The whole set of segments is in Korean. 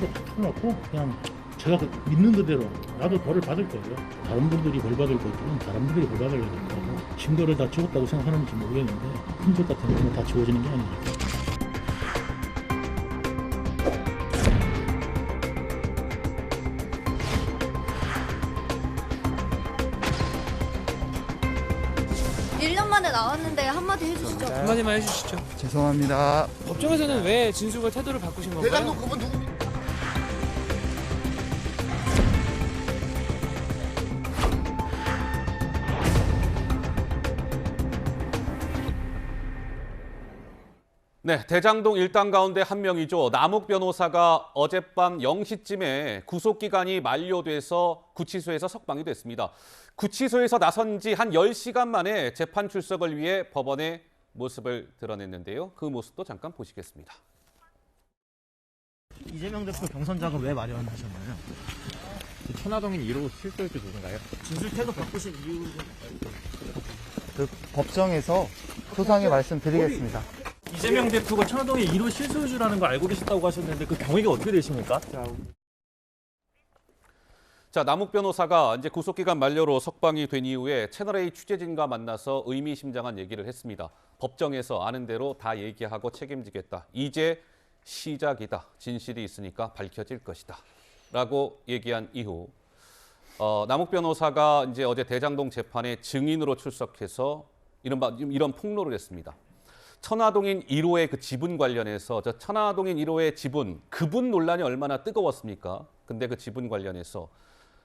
거 다 털어놓고 그냥 제가 믿는 그대로 나도 벌을 받을 거예요. 다른 분들이 벌 받을 거고 다른 분들이 벌 받아야 될 거고 증거를 다 지웠다고 생각하는지 모르겠는데 흔적 같은 거는 다 지워지는 게 아니니까. 만에 나왔는데 한마디 해주시죠. 한마디만 해주시죠. 죄송합니다. 법정에서는 왜 진술과 태도를 바꾸신 건가요? 대장동 그분 누굽니까? 네, 대장동 일당 가운데 한 명이죠. 남욱 변호사가 어젯밤 0시쯤에 구속기간이 만료돼서 구치소에서 석방이 됐습니다. 구치소에서 나선 지 한 10시간 만에 재판 출석을 위해 법원에 모습을 드러냈는데요. 그 모습도 잠깐 보시겠습니다. 이재명 대표 경선 자금 왜 마련하셨나요? 천화동인 1호 실소유주 누군가요? 진술 태도 바꾸신 이유 그 법정에서 소상히 말씀드리겠습니다. 이재명 대표가 천화동의 1호 실소유주라는 걸 알고 계셨다고 하셨는데 그 경위가 어떻게 되십니까? 자, 남욱 변호사가 이제 구속기간 만료로 석방이 된 이후에 채널A 취재진과 만나서 의미심장한 얘기를 했습니다. 법정에서 아는 대로 다 얘기하고 책임지겠다. 이제 시작이다. 진실이 있으니까 밝혀질 것이다. 라고 얘기한 이후 남욱 변호사가 이제 어제 대장동 재판에 증인으로 출석해서 이런 폭로를 했습니다. 천화동인 1호의 그 지분 관련해서 저 천화동인 1호의 지분, 그분 논란이 얼마나 뜨거웠습니까? 근데 그 지분 관련해서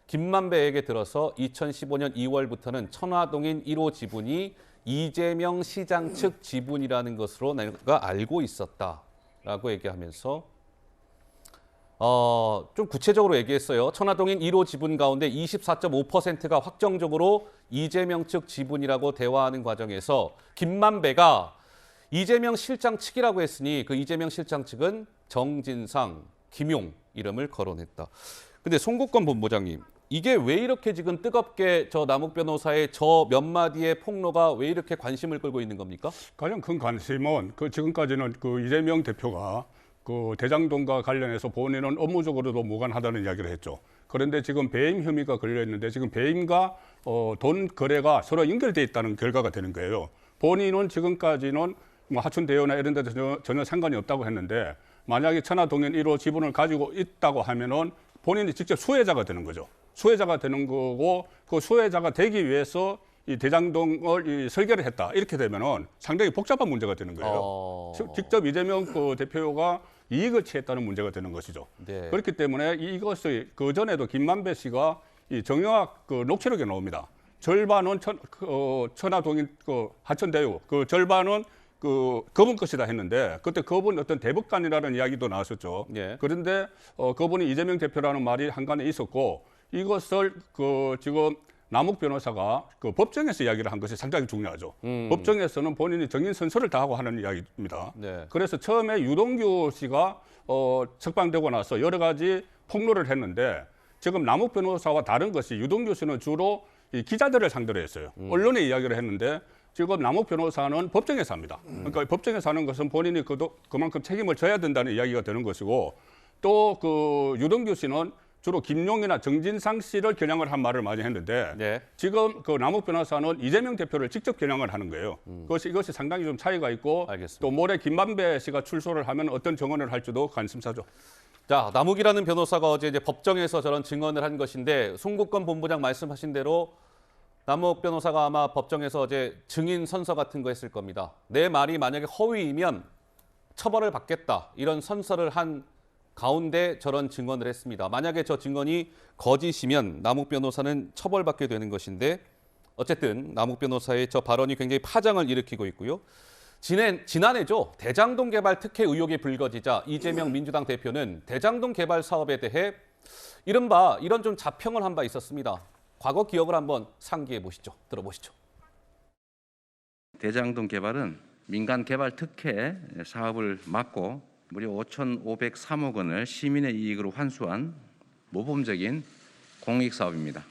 김만배에게 들어서 2015년 2월부터는 천화동인 1호 지분이 이재명 시장 측 지분이라는 것으로 내가 알고 있었다라고 얘기하면서 좀 구체적으로 얘기했어요. 천화동인 1호 지분 가운데 24.5%가 확정적으로 이재명 측 지분이라고 대화하는 과정에서 김만배가 이재명 실장 측이라고 했으니 그 이재명 실장 측은 정진상, 김용 이름을 거론했다. 근데 송국권 본부장님, 이게 왜 이렇게 지금 뜨겁게 저 남욱 변호사의 저 몇 마디의 폭로가 왜 이렇게 관심을 끌고 있는 겁니까? 가장 큰 관심은 그 지금까지는 그 이재명 대표가 그 대장동과 관련해서 본인은 업무적으로도 무관하다는 이야기를 했죠. 그런데 지금 배임 혐의가 걸려 있는데 지금 배임과 돈 거래가 서로 연결돼 있다는 결과가 되는 거예요. 본인은 지금까지는 뭐 하춘대유나 이런 데 전혀 상관이 없다고 했는데 만약에 천화동인 1호 지분을 가지고 있다고 하면은 본인이 직접 수혜자가 되는 거죠. 수혜자가 되는 거고 그 수혜자가 되기 위해서 이 대장동을 설계를 했다. 이렇게 되면은 상당히 복잡한 문제가 되는 거예요. 직접 이재명 그 대표가 이익을 취했다는 문제가 되는 것이죠. 네. 그렇기 때문에 이것을 그 전에도 김만배 씨가 이 정영학 그 녹취록에 나옵니다. 절반은 천화동인 그 하천대유, 그 절반은 그 그분 것이다 했는데 그때 그분 어떤 대법관이라는 이야기도 나왔었죠. 예. 그런데 그분이 이재명 대표라는 말이 한간에 있었고 이것을 그 지금 남욱 변호사가 그 법정에서 이야기를 한 것이 상당히 중요하죠. 법정에서는 본인이 정인 선서를 다 하고 하는 이야기입니다. 네. 그래서 처음에 유동규 씨가 석방되고 나서 여러 가지 폭로를 했는데 지금 남욱 변호사와 다른 것이 유동규 씨는 주로 이 기자들을 상대로 했어요. 언론에 이야기를 했는데 지금 남욱 변호사는 법정에서 합니다. 그러니까 법정에서 하는 것은 본인이 그만큼 책임을 져야 된다는 이야기가 되는 것이고 또 그 유동규 씨는 주로 김용이나 정진상 씨를 겨냥을 한 말을 많이 했는데 네. 지금 그 남욱 변호사는 이재명 대표를 직접 겨냥을 하는 거예요. 이것이 상당히 좀 차이가 있고 알겠습니다. 또 모레 김만배 씨가 출소를 하면 어떤 증언을 할지도 관심사죠. 자, 남욱이라는 변호사가 어제 이제 법정에서 저런 증언을 한 것인데 송국권 본부장 말씀하신 대로 남욱 변호사가 아마 법정에서 어제 증인 선서 같은 거 했을 겁니다. 내 말이 만약에 허위이면 처벌을 받겠다. 이런 선서를 한 가운데 저런 증언을 했습니다. 만약에 저 증언이 거짓이면 남욱 변호사는 처벌받게 되는 것인데 어쨌든 남욱 변호사의 저 발언이 굉장히 파장을 일으키고 있고요. 지난해죠. 대장동 개발 특혜 의혹이 불거지자 이재명 민주당 대표는 대장동 개발 사업에 대해 이른바 이런 좀 자평을 한 바 있었습니다. 과거 기억을 한번 상기해 보시죠. 들어보시죠. 대장동 개발은 민간 개발 특혜 사업을 막고 무려 5,503억 원을 시민의 이익으로 환수한 모범적인 공익 사업입니다.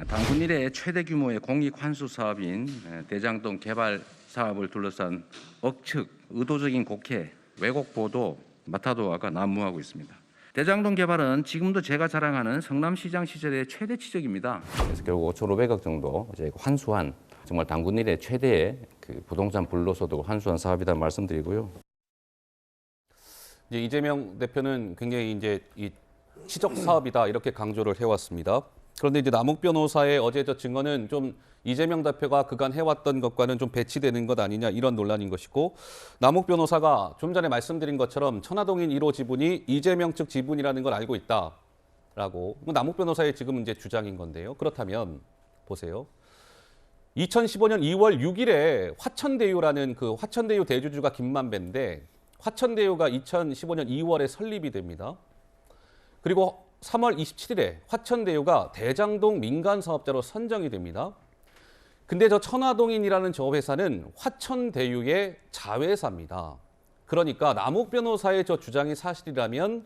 당군 이래 최대 규모의 공익 환수 사업인 대장동 개발 사업을 둘러싼 억측, 의도적인 곡해, 왜곡 보도, 마타도화가 난무하고 있습니다. 대장동 개발은 지금도 제가 자랑하는 성남시장 시절의 최대 치적입니다. 그래서 결국 5,500억 정도 이제 환수한 정말 당군 일의 최대의 그 부동산 불로소득 환수한 사업이다 말씀드리고요. 이제 이재명 대표는 굉장히 이제 이 치적 사업이다 이렇게 강조를 해왔습니다. 그런데 이제 남욱 변호사의 어제 저 증언은 좀 이재명 대표가 그간 해왔던 것과는 좀 배치되는 것 아니냐 이런 논란인 것이고, 남욱 변호사가 좀 전에 말씀드린 것처럼 천화동인 1호 지분이 이재명 측 지분이라는 걸 알고 있다라고 남욱 변호사의 지금 이제 주장인 건데요. 그렇다면 보세요. 2015년 2월 6일에 화천대유라는 그 화천대유 대주주가 김만배인데 화천대유가 2015년 2월에 설립이 됩니다. 그리고 3월 27일에 화천대유가 대장동 민간사업자로 선정이 됩니다. 근데 저 천화동인이라는 저 회사는 화천대유의 자회사입니다. 그러니까 남욱 변호사의 저 주장이 사실이라면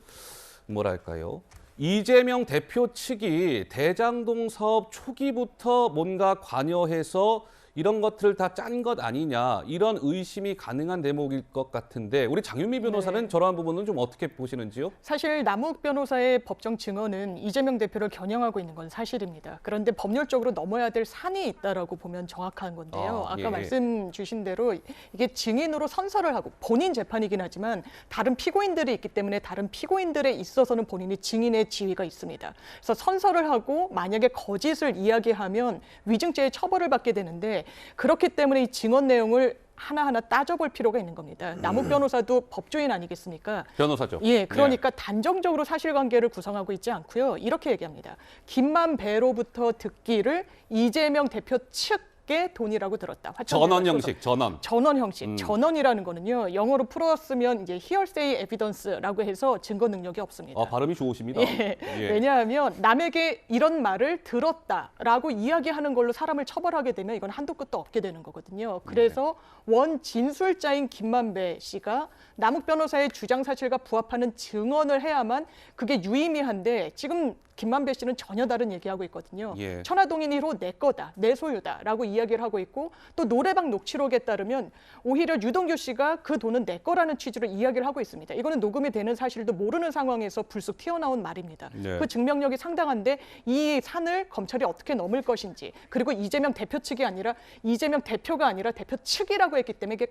뭐랄까요? 이재명 대표 측이 대장동 사업 초기부터 뭔가 관여해서 이런 것들을 다 짠 것 아니냐 이런 의심이 가능한 대목일 것 같은데 우리 장윤미 변호사는 저러한 부분은 좀 어떻게 보시는지요? 사실 남욱 변호사의 법정 증언은 이재명 대표를 겨냥하고 있는 건 사실입니다. 그런데 법률적으로 넘어야 될 산이 있다라고 보면 정확한 건데요. 아까 예. 말씀 주신 대로 이게 증인으로 선서를 하고 본인 재판이긴 하지만 다른 피고인들이 있기 때문에 다른 피고인들에 있어서는 본인이 증인의 지위가 있습니다. 그래서 선서를 하고 만약에 거짓을 이야기하면 위증죄의 처벌을 받게 되는데 그렇기 때문에 이 증언 내용을 하나하나 따져볼 필요가 있는 겁니다. 남욱 변호사도 법조인 아니겠습니까? 변호사죠. 예, 그러니까 단정적으로 사실관계를 구성하고 있지 않고요. 이렇게 얘기합니다. 김만배로부터 듣기를 이재명 대표 측의 돈이라고 들었다. 전원 형식, 전원. 전원 형식. 전원이라는 거는요. 영어로 풀었으면 이제 hearsay evidence라고 해서 증거 능력이 없습니다. 발음이 좋으십니다. 예. 예. 왜냐하면 남에게 이런 말을 들었다라고 이야기하는 걸로 사람을 처벌하게 되면 이건 한도 끝도 없게 되는 거거든요. 그래서 원 진술자인 김만배 씨가 남욱 변호사의 주장 사실과 부합하는 증언을 해야만 그게 유의미한데 지금 김만배 씨는 전혀 다른 얘기하고 있거든요. 예. 천화동인 1호 내 거다, 내 소유다라고 이야기를 하고 있고 또 노래방 녹취록에 따르면 오히려 유동규 씨가 그 돈은 내 거라는 취지로 이야기를 하고 있습니다. 이거는 녹음이 되는 사실도 모르는 상황에서 불쑥 튀어나온 말입니다. 네. 그 증명력이 상당한데 이 산을 검찰이 어떻게 넘을 것인지 그리고 이재명 대표 측이 아니라 이재명 대표가 아니라 대표 측이라고 했기 때문에 이게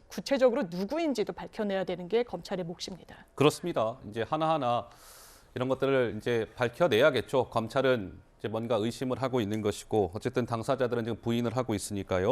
구체적으로 누구인지도 밝혀내야 되는 게 검찰의 몫입니다. 그렇습니다. 이제 하나하나 이런 것들을 이제 밝혀내야겠죠. 검찰은 이제 뭔가 의심을 하고 있는 것이고 어쨌든 당사자들은 지금 부인을 하고 있으니까요.